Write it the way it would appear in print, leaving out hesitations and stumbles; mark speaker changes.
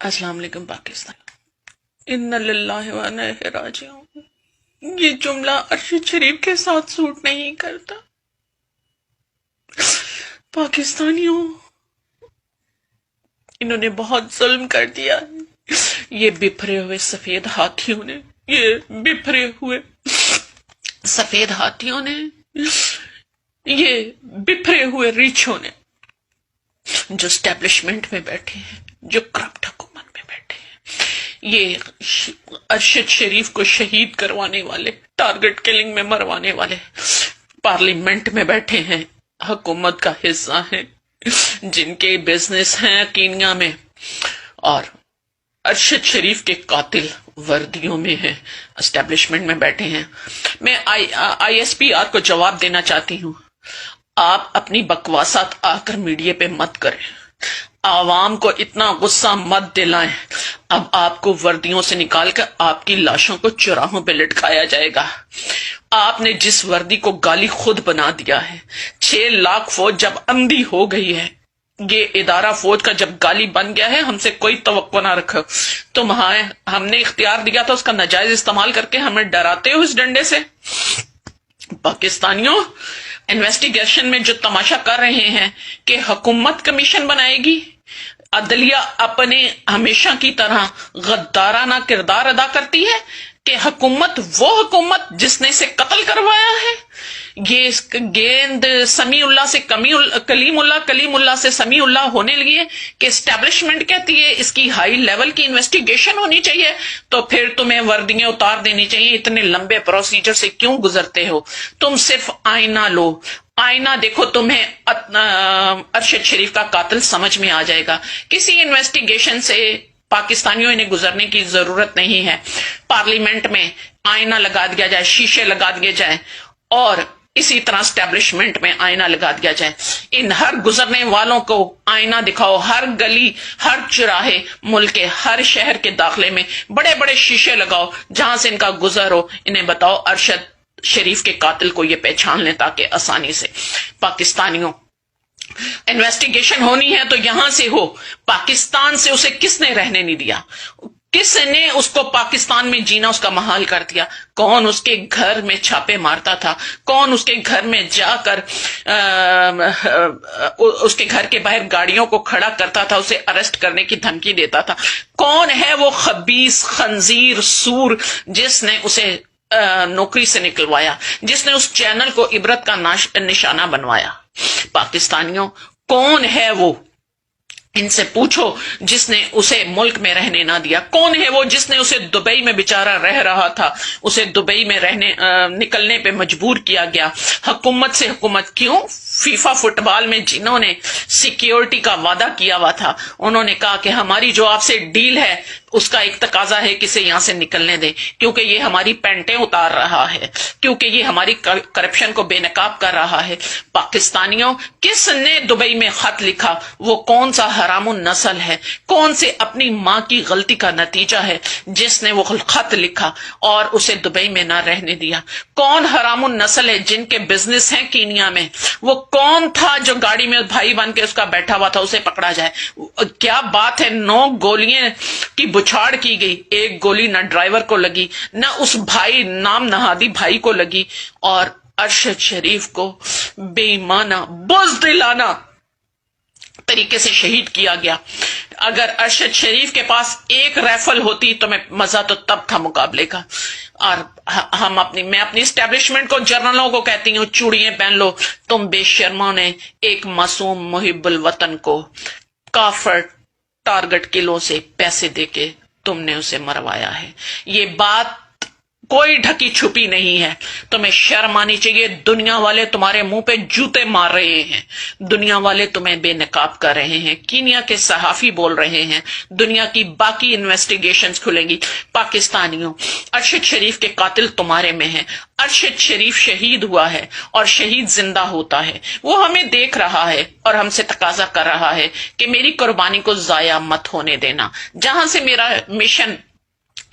Speaker 1: السلام علیکم پاکستان، ان للہ و انا الیہ راجعون۔ یہ جملہ ارشد شریف کے ساتھ سوٹ نہیں کرتا۔ پاکستانیوں، انہوں نے بہت ظلم کر دیا۔ یہ بپھرے ہوئے سفید ہاتھیوں نے، یہ بپھرے ہوئے سفید ہاتھیوں نے، یہ بپھرے ہوئے ریچھوں نے، جو اسٹیبلشمنٹ میں بیٹھے ہیں، جو کرپٹ حکومت میں بیٹھے ہیں، یہ ارشد شریف کو شہید کروانے والے، ٹارگٹ کلنگ میں مروانے والے پارلیمنٹ میں بیٹھے ہیں، حکومت کا حصہ ہیں، جن کے بزنس ہیں کینیا میں، اور ارشد شریف کے قاتل وردیوں میں ہیں، اسٹیبلشمنٹ میں بیٹھے ہیں۔ میں آئی ایس پی آر کو جواب دینا چاہتی ہوں، آپ اپنی بکواسات آ کر میڈیا پہ مت کریں، عوام کو اتنا غصہ مت دلائیں۔ اب آپ کو وردیوں سے نکال کر آپ کی لاشوں کو چوراہوں پہ لٹکایا جائے گا۔ آپ نے جس وردی کو گالی خود بنا دیا ہے، 6 لاکھ فوج جب اندھی ہو گئی ہے، یہ ادارہ فوج کا جب گالی بن گیا ہے، ہم سے کوئی توقع نہ رکھو۔ ہم نے اختیار دیا تھا، اس کا ناجائز استعمال کر کے ہمیں ڈراتے ہو اس ڈنڈے سے۔ پاکستانیوں، انویسٹیگیشن میں جو تماشا کر رہے ہیں کہ حکومت کمیشن بنائے گی، عدلیہ اپنے ہمیشہ کی طرح غدارانہ کردار ادا کرتی ہے کہ حکومت وہ حکومت جس نے اسے قتل کروایا ہے، یہ گیند سمیع اللہ سے کلیم اللہ، کلیم اللہ سے سمیع اللہ ہونے لگی ہے کہ اسٹیبلشمنٹ کہتی ہے اس کی ہائی لیول کی انویسٹیگیشن ہونی چاہیے، تو پھر تمہیں وردیاں اتار دینی چاہیے۔ اتنے لمبے پروسیجر سے کیوں گزرتے ہو؟ تم صرف آئینہ لو، آئینہ دیکھو، تمہیں ارشد شریف کا قاتل سمجھ میں آ جائے گا۔ کسی انویسٹیگیشن سے پاکستانیوں انہیں گزرنے کی ضرورت نہیں ہے۔ پارلیمنٹ میں آئینہ لگا دیا جائے، شیشے لگا دیے جائیں، اور اسی طرح اسٹیبلشمنٹ میں آئینہ لگا دیا جائے۔ ان ہر گزرنے والوں کو آئینہ دکھاؤ، ہر گلی، ہر چراہے، ملک کے ہر شہر کے داخلے میں بڑے بڑے شیشے لگاؤ، جہاں سے ان کا گزر ہو، انہیں بتاؤ ارشد شریف کے قاتل کو یہ پہچان لیں تاکہ آسانی سے۔ پاکستانیوں، انویسٹیگیشن ہونی ہے تو یہاں سے ہو۔ پاکستان سے اسے کس نے رہنے نہیں دیا؟ کس نے اس کو پاکستان میں جینا اس کا محال کر دیا؟ کون اس کے گھر میں چھاپے مارتا تھا؟ کون اس کے گھر میں جا کر اس کے گھر کے باہر گاڑیوں کو کھڑا کرتا تھا، اسے اریسٹ کرنے کی دھمکی دیتا تھا؟ کون ہے وہ خبیث خنزیر سور جس نے اسے نوکری سے نکلوایا، جس نے اس چینل کو عبرت کا نشانہ بنوایا؟ پاکستانیوں، کون ہے وہ؟ ان سے پوچھو جس نے اسے ملک میں رہنے نہ دیا۔ کون ہے وہ جس نے اسے دبئی میں بیچارہ رہ رہا تھا، اسے دبئی میں نکلنے پہ مجبور کیا گیا؟ حکومت سے حکومت کیوں؟ فیفا فٹ بال میں جنہوں نے سیکیورٹی کا وعدہ کیا ہوا تھا، انہوں نے کہا کہ ہماری جو آپ سے ڈیل ہے اس کا ایک تقاضا ہے کہ اسے یہاں سے نکلنے دیں، کیونکہ یہ ہماری پینٹیں اتار رہا ہے، کیونکہ یہ ہماری کرپشن کو بے نقاب کر رہا ہے۔ پاکستانیوں، کس نے دبئی میں خط لکھا؟ وہ کون سا حرام النسل ہے؟ کون سے اپنی ماں کی غلطی کا نتیجہ ہے جس نے وہ خط لکھا اور اسے دبئی میں نہ رہنے دیا؟ کون حرام النسل ہے جن کے بزنس ہیں کینیا میں؟ وہ کون تھا جو گاڑی میں بھائی بن کے اس کا بیٹھا ہوا تھا، اسے پکڑا جائے؟ کیا بات ہے، 9 گولیاں کی بچھاڑ کی گئی، 1 گولی نہ ڈرائیور کو لگی، نہ اس بھائی نام نہادی بھائی کو لگی، اور ارشد شریف کو بے ایمانہ بزدلانہ طریقے سے شہید کیا گیا۔ اگر ارشد شریف کے پاس 1 رائفل ہوتی تو میں مزہ تو تب تھا مقابلے کا۔ اور میں اپنی اسٹیبلشمنٹ کو، جرنلوں کو کہتی ہوں، چوڑیاں پہن لو، تم بے شرموں نے ایک معصوم محب الوطن کو کافر ٹارگٹ کلوں سے پیسے دے کے تم نے اسے مروایا ہے۔ یہ بات کوئی ڈھکی چھپی نہیں ہے، تمہیں شرم آنی چاہیے۔ دنیا والے تمہارے منہ پہ جوتے مار رہے ہیں، دنیا والے تمہیں بے نقاب کر رہے ہیں، کینیا کے صحافی بول رہے ہیں، دنیا کی باقی انویسٹیگیشنز کھلیں گی۔ پاکستانیوں، ارشد شریف کے قاتل تمہارے میں ہیں۔ ارشد شریف شہید ہوا ہے اور شہید زندہ ہوتا ہے، وہ ہمیں دیکھ رہا ہے اور ہم سے تقاضا کر رہا ہے کہ میری قربانی کو ضائع مت ہونے دینا۔ جہاں سے میرا مشن